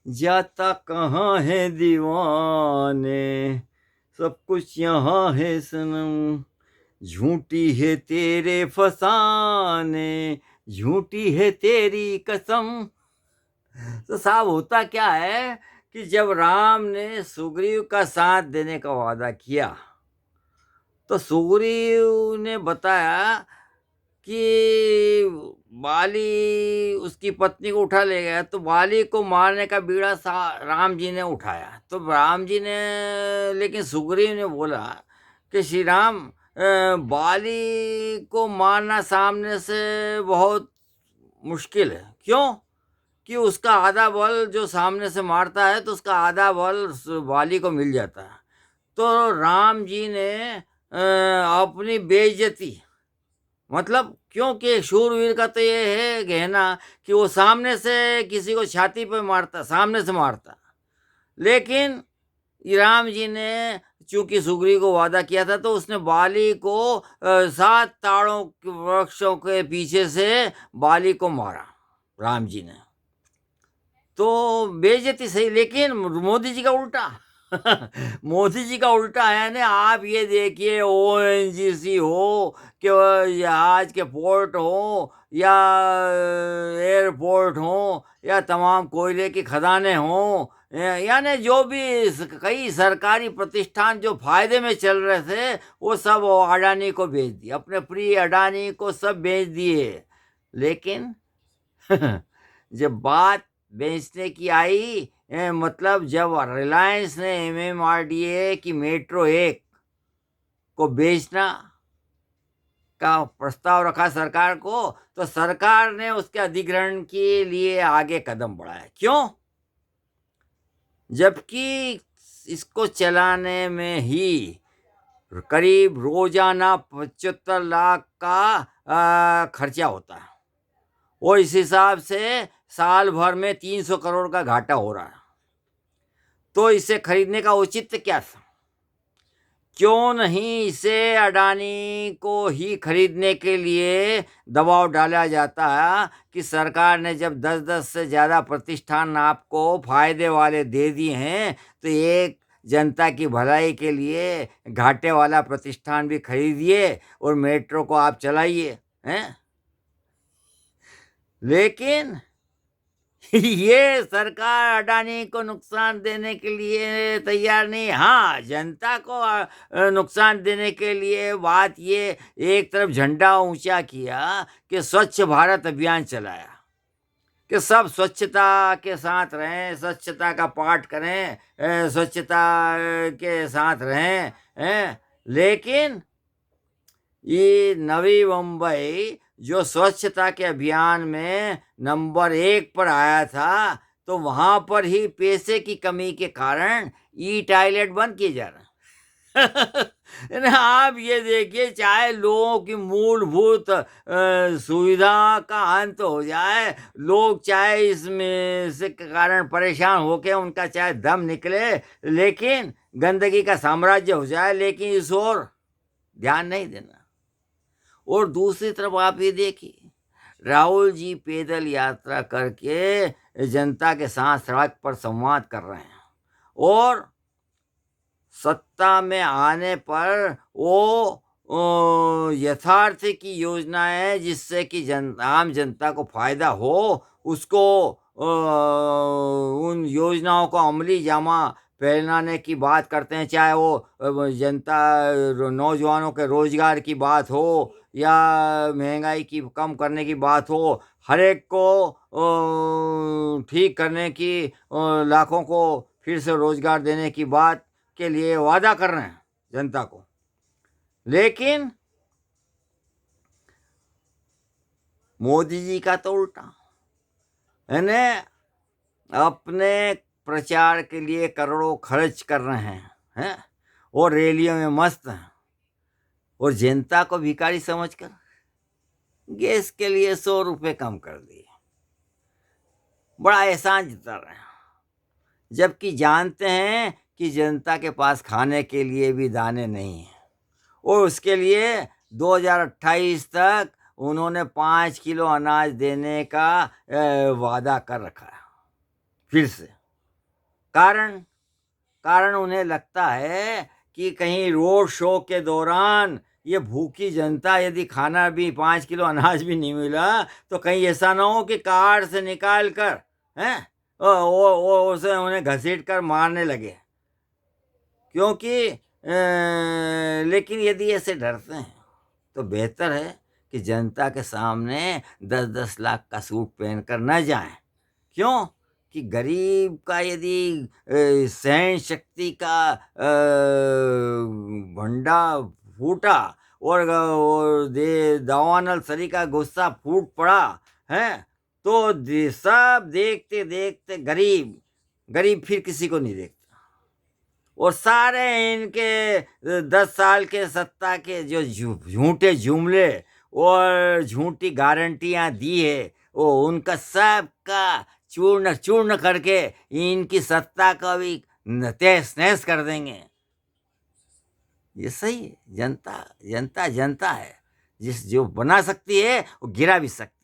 जाता कहाँ है दीवाने, सब कुछ यहाँ है सनम, झूठी है तेरे फसाने, झूठी है तेरी कसम। तो साहब होता क्या है कि जब राम ने सुग्रीव का साथ देने का वादा किया, तो सुग्रीव ने बताया कि बाली उसकी पत्नी को उठा ले गया, तो बाली को मारने का बीड़ा राम जी ने उठाया। तो राम जी ने, लेकिन सुग्रीव ने बोला कि श्री राम, बाली को मारना सामने से बहुत मुश्किल है। क्यों? कि उसका आधा बल जो सामने से मारता है, तो उसका आधा बल बाली को मिल जाता है। तो राम जी ने अपनी बेइज्जती, मतलब क्योंकि शूरवीर का तो ये है कहना कि वो सामने से किसी को छाती पे मारता, सामने से मारता। लेकिन राम जी ने चूंकि सुग्रीव को वादा किया था, तो उसने बाली को 7 ताड़ों के वृक्षों के पीछे से बाली को मारा राम जी ने। तो बेइज्जती सही, लेकिन मोदी जी का उल्टा। मोदी जी का उल्टा है ना। आप ये देखिए, ओएनजीसी हो कि जहाज के पोर्ट हो या एयरपोर्ट हो या तमाम कोयले की खदानें हो, यानी जो भी कई सरकारी प्रतिष्ठान जो फायदे में चल रहे थे, वो सब अडानी को बेच दिए, अपने प्रिय अडानी को सब बेच दिए। लेकिन जब बात बेचने की आई, मतलब जब रिलायंस ने एमएमआरडीए की मेट्रो 1 को बेचना का प्रस्ताव रखा सरकार को, तो सरकार ने उसके अधिग्रहण के लिए आगे कदम बढ़ाया। क्यों? जबकि इसको चलाने में ही करीब रोजाना 75 लाख का खर्चा होता है, और इस हिसाब से साल भर में 300 करोड़ का घाटा हो रहा है। तो इसे खरीदने का औचित्य क्या था? क्यों नहीं इसे अडानी को ही खरीदने के लिए दबाव डाला जाता है कि सरकार ने जब 10-10 से ज़्यादा प्रतिष्ठान आपको फायदे वाले दे दिए हैं, तो एक जनता की भलाई के लिए घाटे वाला प्रतिष्ठान भी खरीदिए और मेट्रो को आप चलाइए, हैं? लेकिन ये सरकार अडानी को नुकसान देने के लिए तैयार नहीं। हाँ, जनता को नुकसान देने के लिए बात ये, एक तरफ झंडा ऊंचा किया कि स्वच्छ भारत अभियान चलाया कि सब स्वच्छता के साथ रहें, स्वच्छता का पाठ करें, स्वच्छता के साथ रहें, हैं? लेकिन ये नवी मुंबई जो स्वच्छता के अभियान में नंबर 1 पर आया था, तो वहां पर ही पैसे की कमी के कारण ई टॉयलेट बंद किए जा रहे हैं। ना, आप ये देखिए, चाहे लोगों की मूलभूत सुविधा का अंत हो जाए, लोग चाहे इसमें से के कारण परेशान होके उनका चाहे दम निकले, लेकिन गंदगी का साम्राज्य हो जाए, लेकिन इस ओर ध्यान नहीं देना। और दूसरी तरफ आप ये देखिए, राहुल जी पैदल यात्रा करके जनता के साथ सड़क पर संवाद कर रहे हैं, और सत्ता में आने पर वो यथार्थ की योजनाएं जिससे कि आम जनता को फायदा हो, उसको उन योजनाओं को अमली जामा पहनाने की बात करते हैं। चाहे वो जनता, नौजवानों के रोजगार की बात हो या महंगाई की कम करने की बात हो, हर एक को ठीक करने की, लाखों को फिर से रोजगार देने की बात के लिए वादा कर रहे हैं जनता को। लेकिन मोदी जी का तो उल्टा है ना। अपने प्रचार के लिए करोड़ों खर्च कर रहे हैं, और रैलियों में मस्त हैं, और जनता को भिखारी समझकर गैस के लिए 100 रुपए कम कर दिए, बड़ा एहसान जता रहे हैं। जबकि जानते हैं कि जनता के पास खाने के लिए भी दाने नहीं हैं, और उसके लिए 2028 तक उन्होंने 5 किलो अनाज देने का वादा कर रखा है फिर से। कारण कारण उन्हें लगता है कि कहीं रोड शो के दौरान ये भूखी जनता यदि खाना भी 5 किलो अनाज भी नहीं मिला तो कहीं ऐसा ना हो कि कार से निकाल कर हैं वो उसे उन्हें घसीट कर मारने लगे क्योंकि लेकिन यदि ऐसे डरते हैं तो बेहतर है कि जनता के सामने 10-10 लाख का सूट पहनकर न जाएं। क्यों? कि गरीब का यदि सहन शक्ति का भंडा फूटा और दे दावानल सरी का गुस्सा फूट पड़ा है तो सब देखते देखते गरीब गरीब फिर किसी को नहीं देखता और सारे इनके 10 साल के सत्ता के जो झूठे जुमले और झूठी गारंटियां दी है वो उनका सबका चूर्ण चूर्ण करके इनकी सत्ता का भी तहस नहस कर देंगे। ये सही है। जनता जनता जनता है, जिस जो बना सकती है वो गिरा भी सकती है।